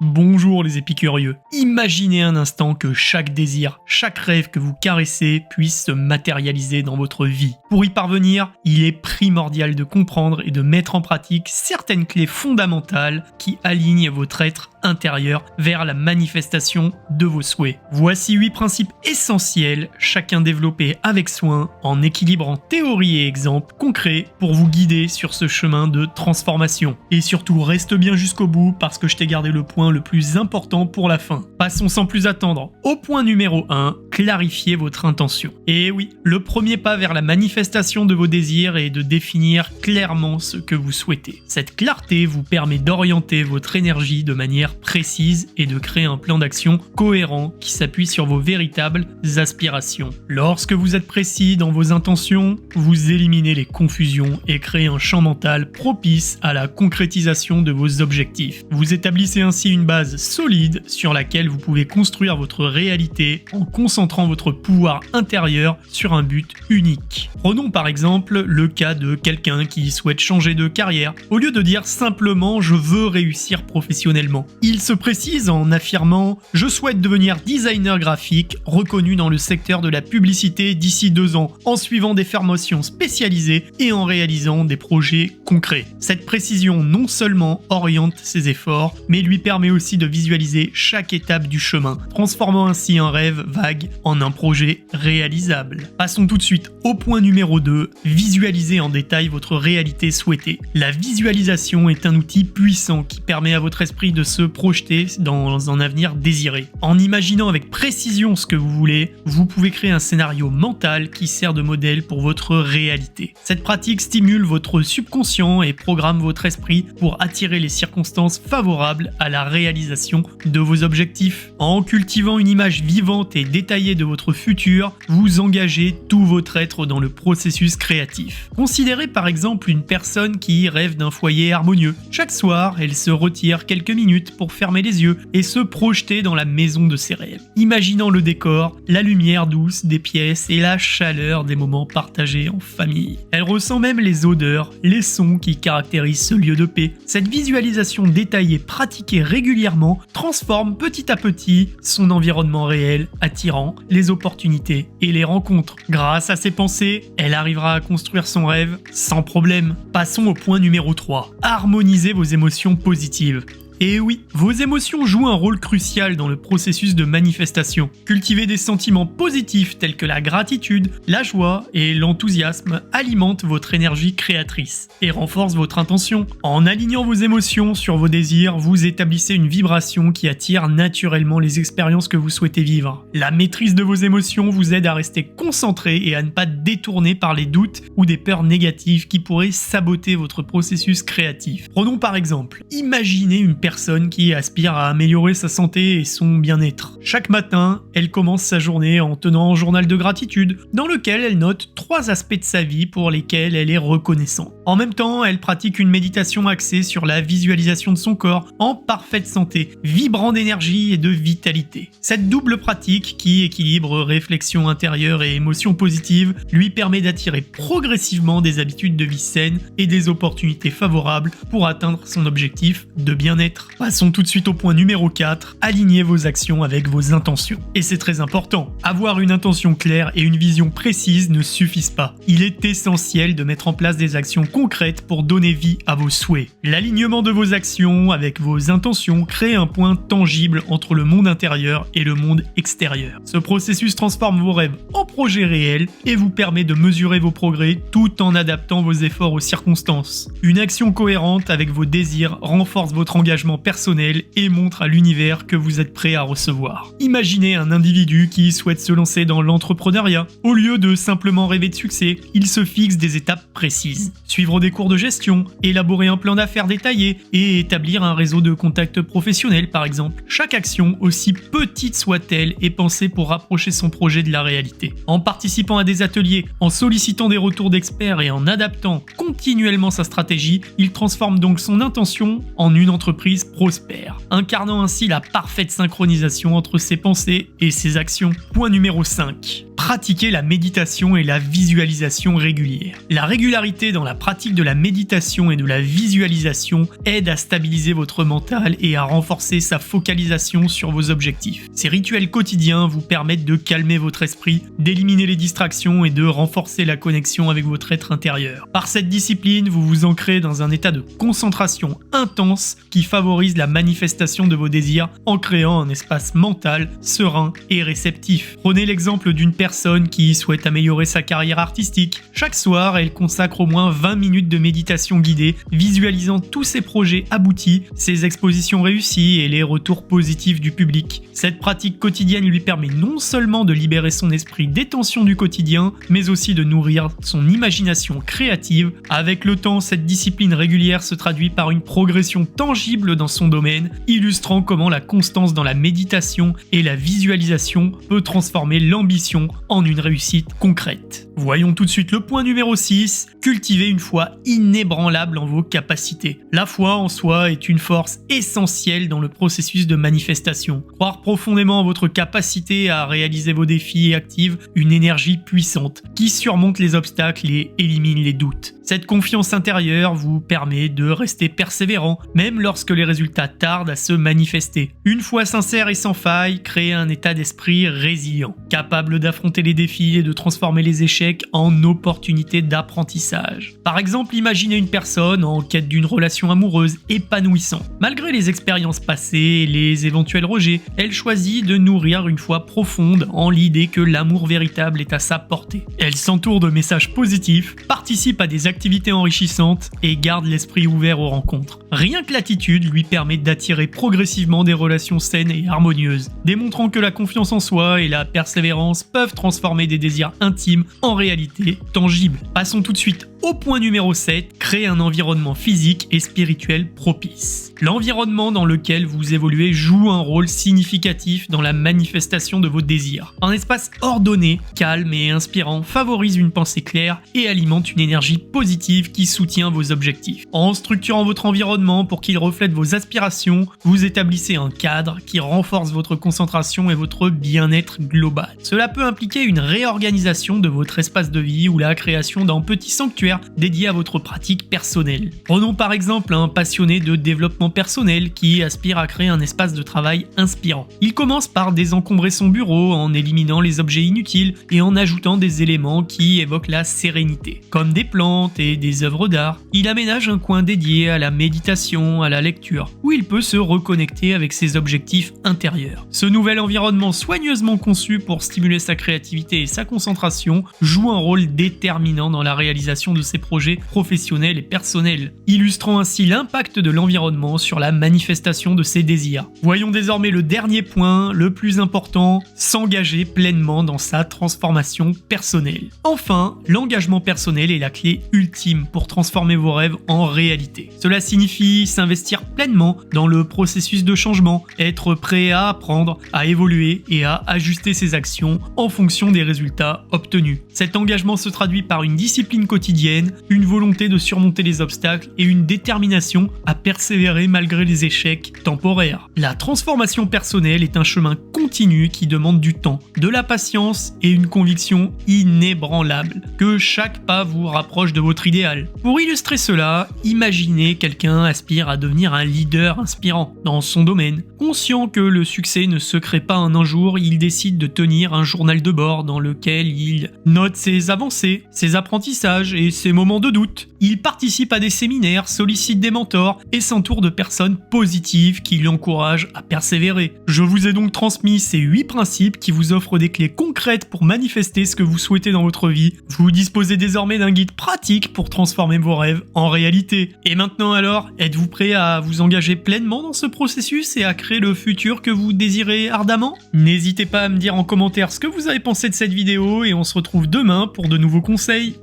Bonjour les épicurieux. Imaginez un instant que chaque désir, chaque rêve que vous caressez puisse se matérialiser dans votre vie. Pour y parvenir, il est primordial de comprendre et de mettre en pratique certaines clés fondamentales qui alignent votre être intérieur vers la manifestation de vos souhaits. Voici 8 principes essentiels, chacun développé avec soin, en équilibrant théorie et exemples concrets pour vous guider sur ce chemin de transformation. Et surtout, reste bien jusqu'au bout parce que je t'ai gardé le point le plus important pour la fin. Passons sans plus attendre au point numéro 1, clarifier votre intention. Et oui, le premier pas vers la manifestation de vos désirs est de définir clairement ce que vous souhaitez. Cette clarté vous permet d'orienter votre énergie de manière précise et de créer un plan d'action cohérent qui s'appuie sur vos véritables aspirations. Lorsque vous êtes précis dans vos intentions, vous éliminez les confusions et créez un champ mental propice à la concrétisation de vos objectifs. Vous établissez ainsi une base solide sur laquelle vous pouvez construire votre réalité en concentrant votre pouvoir intérieur sur un but unique. Prenons par exemple le cas de quelqu'un qui souhaite changer de carrière. Au lieu de dire simplement « je veux réussir professionnellement », il se précise en affirmant « je souhaite devenir designer graphique reconnu dans le secteur de la publicité d'ici 2 ans en suivant des formations spécialisées et en réalisant des projets concrets ». Cette précision non seulement oriente ses efforts, mais lui permet aussi de visualiser chaque étape du chemin, transformant ainsi un rêve vague en un projet réalisable. Passons tout de suite au point numéro 2, visualiser en détail votre réalité souhaitée. La visualisation est un outil puissant qui permet à votre esprit de se projeter dans un avenir désiré. En imaginant avec précision ce que vous voulez, vous pouvez créer un scénario mental qui sert de modèle pour votre réalité. Cette pratique stimule votre subconscient et programme votre esprit pour attirer les circonstances favorables à la réalisation de vos objectifs. En cultivant une image vivante et détaillée de votre futur, vous engagez tout votre être dans le processus créatif. Considérez par exemple une personne qui rêve d'un foyer harmonieux. Chaque soir, elle se retire quelques minutes pour fermer les yeux et se projeter dans la maison de ses rêves. Imaginant le décor, la lumière douce des pièces et la chaleur des moments partagés en famille. Elle ressent même les odeurs, les sons qui caractérisent ce lieu de paix. Cette visualisation détaillée pratiquée régulièrement transforme petit à petit son environnement réel, attirant les opportunités et les rencontres. Grâce à ses pensées, elle arrivera à construire son rêve sans problème. Passons au point numéro 3. Harmonisez vos émotions positives. Et oui, vos émotions jouent un rôle crucial dans le processus de manifestation. Cultiver des sentiments positifs tels que la gratitude, la joie et l'enthousiasme alimentent votre énergie créatrice et renforcent votre intention. En alignant vos émotions sur vos désirs, vous établissez une vibration qui attire naturellement les expériences que vous souhaitez vivre. La maîtrise de vos émotions vous aide à rester concentré et à ne pas détourner par les doutes ou des peurs négatives qui pourraient saboter votre processus créatif. Prenons par exemple, imaginez une personne qui aspire à améliorer sa santé et son bien-être. Chaque matin, elle commence sa journée en tenant un journal de gratitude dans lequel elle note 3 aspects de sa vie pour lesquels elle est reconnaissante. En même temps, elle pratique une méditation axée sur la visualisation de son corps en parfaite santé, vibrant d'énergie et de vitalité. Cette double pratique qui équilibre réflexion intérieure et émotions positives lui permet d'attirer progressivement des habitudes de vie saines et des opportunités favorables pour atteindre son objectif de bien-être. Passons tout de suite au point numéro 4, alignez vos actions avec vos intentions. Et c'est très important, avoir une intention claire et une vision précise ne suffisent pas. Il est essentiel de mettre en place des actions concrètes pour donner vie à vos souhaits. L'alignement de vos actions avec vos intentions crée un point tangible entre le monde intérieur et le monde extérieur. Ce processus transforme vos rêves en projets réels et vous permet de mesurer vos progrès tout en adaptant vos efforts aux circonstances. Une action cohérente avec vos désirs renforce votre engagement personnel et montre à l'univers que vous êtes prêt à recevoir. Imaginez un individu qui souhaite se lancer dans l'entrepreneuriat. Au lieu de simplement rêver de succès, il se fixe des étapes précises. Suivre des cours de gestion, élaborer un plan d'affaires détaillé et établir un réseau de contacts professionnels par exemple. Chaque action, aussi petite soit-elle, est pensée pour rapprocher son projet de la réalité. En participant à des ateliers, en sollicitant des retours d'experts et en adaptant continuellement sa stratégie, il transforme donc son intention en une entreprise prospère, incarnant ainsi la parfaite synchronisation entre ses pensées et ses actions. Point numéro 5. pratiquer la méditation et la visualisation régulière. La régularité dans la pratique de la méditation et de la visualisation aide à stabiliser votre mental et à renforcer sa focalisation sur vos objectifs. Ces rituels quotidiens vous permettent de calmer votre esprit, d'éliminer les distractions et de renforcer la connexion avec votre être intérieur. Par cette discipline, vous vous ancrez dans un état de concentration intense qui favorise la manifestation de vos désirs en créant un espace mental serein et réceptif. Prenez l'exemple d'une personne qui souhaite améliorer sa carrière artistique. Chaque soir, elle consacre au moins 20 minutes de méditation guidée, visualisant tous ses projets aboutis, ses expositions réussies et les retours positifs du public. Cette pratique quotidienne lui permet non seulement de libérer son esprit des tensions du quotidien, mais aussi de nourrir son imagination créative. Avec le temps, cette discipline régulière se traduit par une progression tangible dans son domaine, illustrant comment la constance dans la méditation et la visualisation peut transformer l'ambition en une réussite concrète. Voyons tout de suite le point numéro 6, cultiver une foi inébranlable en vos capacités. La foi en soi est une force essentielle dans le processus de manifestation. Croire profondément en votre capacité à réaliser vos défis active une énergie puissante qui surmonte les obstacles et élimine les doutes. Cette confiance intérieure vous permet de rester persévérant, même lorsque les résultats tardent à se manifester. Une foi sincère et sans faille crée un état d'esprit résilient, capable d'affronter les défis et de transformer les échecs en opportunités d'apprentissage. Par exemple, imaginez une personne en quête d'une relation amoureuse épanouissante. Malgré les expériences passées et les éventuels rejets, elle choisit de nourrir une foi profonde en l'idée que l'amour véritable est à sa portée. Elle s'entoure de messages positifs, participe à des activités enrichissantes et garde l'esprit ouvert aux rencontres. Rien que l'attitude lui permet d'attirer progressivement des relations saines et harmonieuses, démontrant que la confiance en soi et la persévérance peuvent transformer des désirs intimes en réalité tangible. Passons tout de suite au point numéro 7, créer un environnement physique et spirituel propice. L'environnement dans lequel vous évoluez joue un rôle significatif dans la manifestation de vos désirs. Un espace ordonné, calme et inspirant favorise une pensée claire et alimente une énergie positive qui soutient vos objectifs. En structurant votre environnement pour qu'il reflète vos aspirations, vous établissez un cadre qui renforce votre concentration et votre bien-être global. Cela peut impliquer une réorganisation de votre espace de vie ou la création d'un petit sanctuaire dédié à votre pratique personnelle. Prenons par exemple un passionné de développement personnel qui aspire à créer un espace de travail inspirant. Il commence par désencombrer son bureau en éliminant les objets inutiles et en ajoutant des éléments qui évoquent la sérénité, comme des plantes et des œuvres d'art. Il aménage un coin dédié à la méditation, à la lecture, où il peut se reconnecter avec ses objectifs intérieurs. Ce nouvel environnement soigneusement conçu pour stimuler sa créativité et sa concentration joue un rôle déterminant dans la réalisation de ses projets professionnels et personnels, illustrant ainsi l'impact de l'environnement sur la manifestation de ses désirs. Voyons désormais le dernier point, le plus important, s'engager pleinement dans sa transformation personnelle. Enfin, l'engagement personnel est la clé ultime pour transformer vos rêves en réalité. Cela signifie s'investir pleinement dans le processus de changement, être prêt à apprendre, à évoluer et à ajuster ses actions en fonction des résultats obtenus. Cet engagement se traduit par une discipline quotidienne, une volonté de surmonter les obstacles et une détermination à persévérer malgré les échecs temporaires. La transformation personnelle est un chemin continu qui demande du temps, de la patience et une conviction inébranlable que chaque pas vous rapproche de votre idéal. Pour illustrer cela, imaginez quelqu'un aspire à devenir un leader inspirant dans son domaine. Conscient que le succès ne se crée pas en un jour, il décide de tenir un journal de bord dans lequel il note ses avancées, ses apprentissages et ses moments de doute. Il participe à des séminaires, sollicite des mentors et s'entoure de personnes positives qui l'encouragent à persévérer. Je vous ai donc transmis ces 8 principes qui vous offrent des clés concrètes pour manifester ce que vous souhaitez dans votre vie. Vous disposez désormais d'un guide pratique pour transformer vos rêves en réalité. Et maintenant alors, êtes-vous prêt à vous engager pleinement dans ce processus et à créer le futur que vous désirez ardemment? N'hésitez pas à me dire en commentaire ce que vous avez pensé de cette vidéo et on se retrouve demain pour de nouveaux conseils.